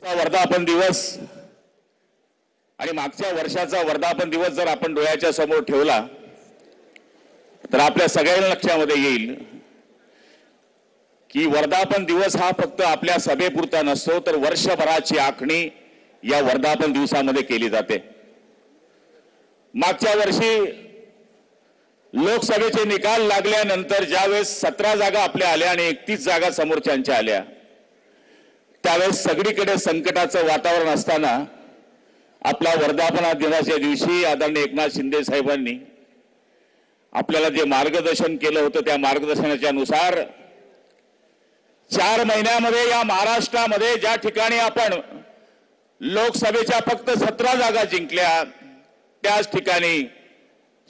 वर्धापन दिवस आणि मागच्या वर्षाचा वर्धापन दिवस जर आपण डोळ्याच्या समोर ठेवला तर आपल्या सगळ्यांना लक्षामध्ये येईल की वर्धापन दिवस हा फक्त आपल्या सभेपुरता नसतो तर वर्षभराची आखणी या वर्धापन दिवसामध्ये केली जाते। मागच्या वर्षी लोकसभेचे निकाल लागल्यानंतर ज्यावेळेस 17 जागा आपल्या आल्या आणि 31 जागा समोरच्यांच्या आल्या त्यावेळेस सगळीकडे संकटाचं वातावरण असताना आपला वर्धापन दिनाच्या दिवशी आदरणीय एकनाथ शिंदे साहेबांनी आपल्याला जे मार्गदर्शन केलं होतं त्या मार्गदर्शनाच्या अनुसार 4 महिन्यामध्ये या महाराष्ट्रामध्ये ज्या ठिकाणी आपण लोकसभेच्या फक्त 17 जागा जिंकल्या त्याच ठिकाणी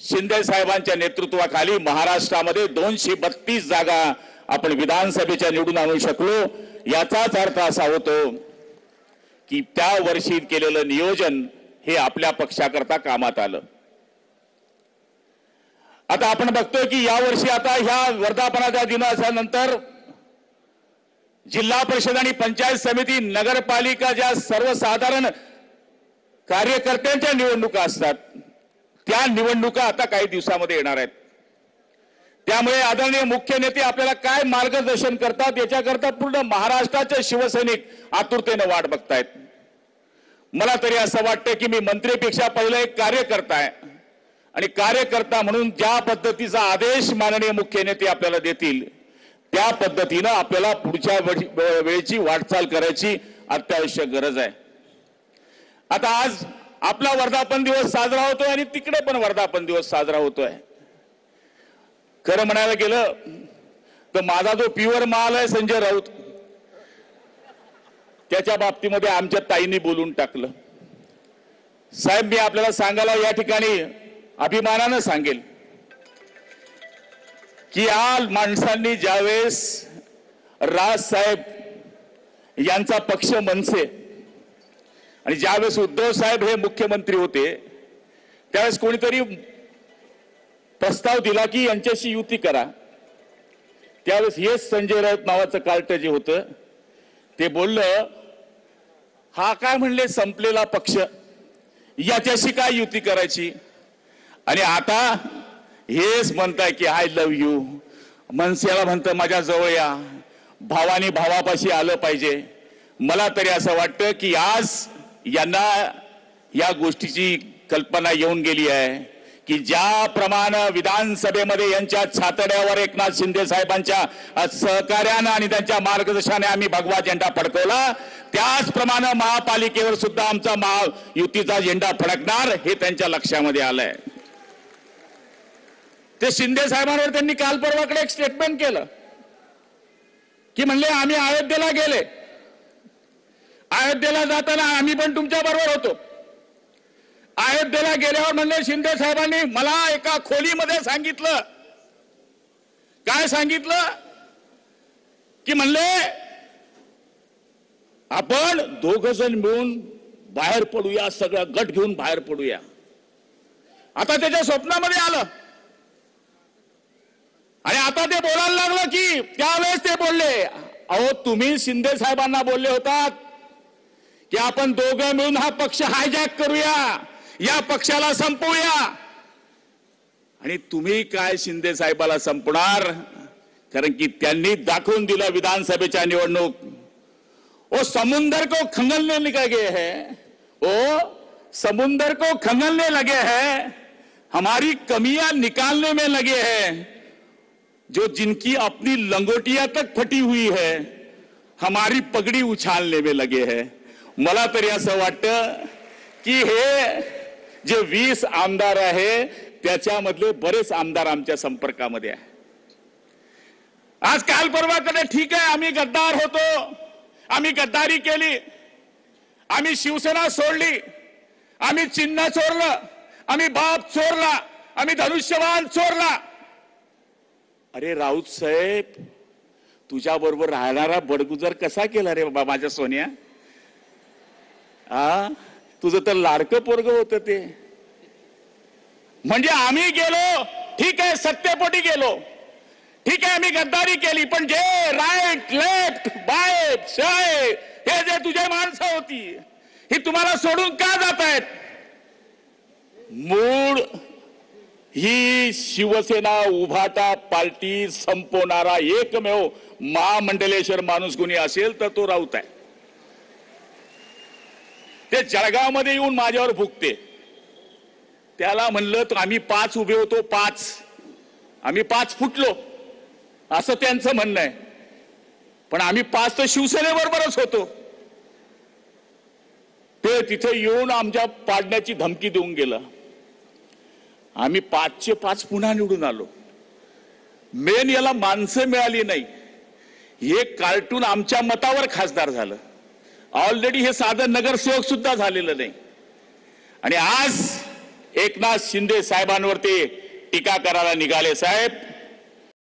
शिंदे साहेबांच्या नेतृत्वाखाली महाराष्ट्रामध्ये 232 जागा आपण विधानसभेच्या निवडून आणू शकलो। याचाच अर्थ असा होतो की त्या वर्षी केलेलं नियोजन हे आपल्या पक्षाकरता कामात आलं। आता आपण बघतोय की या वर्षी आता ह्या वर्धापनाच्या दिनानंतर जिल्हा परिषद आणि पंचायत समिती नगरपालिका ज्या सर्वसाधारण कार्यकर्त्यांच्या निवडणुका असतात त्या निवडणुका आता काही दिवसांमध्ये येणार आहेत। त्यामुळे आदरणीय मुख्य नेते आपल्याला काय मार्गदर्शन करतात याच्याकरता पूर्ण महाराष्ट्राचे शिवसैनिक आतुरतेने वाट बघतायत। मला तरी असं वाटतं की मी मंत्रीपेक्षा पहिले एक कार्यकर्ता आहे आणि कार्यकर्ता म्हणून ज्या पद्धतीचा आदेश माननीय मुख्य नेते आपल्याला देतील त्या पद्धतीने आपल्याला पुढच्या वेळेची वाटचाल करायची अत्यावश्यक गरज आहे। आता आज आपला वर्धापन दिवस साजरा होतोय आणि तिकडे पण वर्धापन दिवस साजरा होतोय। खरं म्हणायला गेलं तर माझा जो प्युअर माल आहे संजय राऊत त्याच्या बाबतीमध्ये आमच्या ताईंनी बोलून टाकलं। साहेब मी आपल्याला सांगायला या ठिकाणी अभिमानानं सांगेल की या माणसांनी ज्यावेळेस राज साहेब यांचा पक्ष मनसे आणि ज्यावेळेस उद्धव साहेब हे मुख्यमंत्री होते त्यावेळेस कोणीतरी प्रस्ताव दिला की यांच्याशी युती करा। त्यावेळेस हेच संजय राऊत नावाचं कार्ट जे होतं ते बोललं हा काय म्हणले संपलेला पक्ष याच्याशी काय युती करायची आणि आता हेच म्हणताय की आय लव्ह यू मनसेला म्हणतं माझ्या जवळ या भावानी भावापाशी आलं पाहिजे। मला तरी असं वाटतं की आज यांना या गोष्टीची कल्पना येऊन गेली आहे की ज्याप्रमाणे विधानसभेमध्ये यांच्या छातड्यावर एकनाथ शिंदे साहेबांच्या सहकार्याने आणि त्यांच्या मार्गदर्शनाने आम्ही भगवा झेंडा फडकवला त्याचप्रमाणे महापालिकेवर सुद्धा आमचा महायुतीचा झेंडा फडकणार हे त्यांच्या लक्षामध्ये आलंय। ते शिंदे साहेबांवर त्यांनी काल परवाकडे एक स्टेटमेंट केलं की म्हणले आम्ही अयोध्येला गेले, अयोध्येला जाताना आम्ही पण तुमच्या बरोबर होतो। अयोध्येला गेल्यावर म्हणले शिंदे साहेबांनी मला एका खोलीमध्ये सांगितलं, काय सांगितलं की म्हणले आपण 2 जण मिळून बाहेर पडूया, सगळा गट घेऊन बाहेर पडूया। आता त्याच्या स्वप्नामध्ये आलं आणि आता ते बोलायला लागलं की त्यावेळेस ते बोलले अहो तुम्ही शिंदे साहेबांना बोलले होतात की आपण दोघं मिळून हा पक्ष हायजॅक करूया, या पक्षाला संपवूया आणि तुम्ही काय शिंदे साहेबाला संपणार कारण की त्यांनी दाखवून दिलं विधानसभेच्या निवडणूक ओ समुंदर को खंगलने लगे हैं, ओ समुंदर को खंगलने लगे हैं, हमारी कमियां निकालने में लगे हैं, जो जिनकी अपनी लंगोटियां तक फटी हुई है हमारी पगड़ी उछालने में लगे हैं। मला तरी असं वाटतं की हे जे 20 आमदार आहे त्याच्यामधले बरेच आमदार आमच्या संपर्कामध्ये आहे। आज काल परवाकडे ठीक आहे आम्ही गद्दार होतो, आम्ही गद्दारी केली, आम्ही शिवसेना सोडली, आम्ही चिन्ह चोरलं, आम्ही बाप चोरला, आम्ही धनुष्यबाण चोरला। अरे राऊत साहेब तुझ्या बरोबर राहणारा बडगुजर कसा केला रे बाबा माझ्या सोन्या, तुझं तर लाडकं पोरग होतं ते। म्हणजे आम्ही गेलो ठीक आहे सत्तेपोटी गेलो, ठीक आहे आम्ही गद्दारी केली पण जे राईट लेफ्ट बाय हे जे तुझे माणसं होती ही तुम्हाला सोडून का जात आहेत? मूळ ही शिवसेना उभाटा पार्टी संपवणारा एकमेव महामंडलेश्वर माणूस कोणी असेल तर तो राऊत आहे. ते जळगावमध्ये येऊन माझ्यावर फुकते. त्याला म्हणलं तर आम्ही 5 उभे होतो, 5 फुटलो असं त्यांचं म्हणणं आहे. पण आम्ही 5 तर शिवसेनेबरोबरच होतो. ते तिथे येऊन आमच्या पाडण्याची धमकी देऊन गेलं. आम्ही 5चे 5 पुन्हा निवडून आलो. मेन याला माणसं मिळाली नाही. हे कार्टून आमच्या मतावर खासदार झालं. ऑलरेडी हे साधं नगरसेवक सुद्धा झालेलं नाही. आणि आज एकनाथ शिंदे साहेबांवर ते टीका करायला निघाले. साहेब,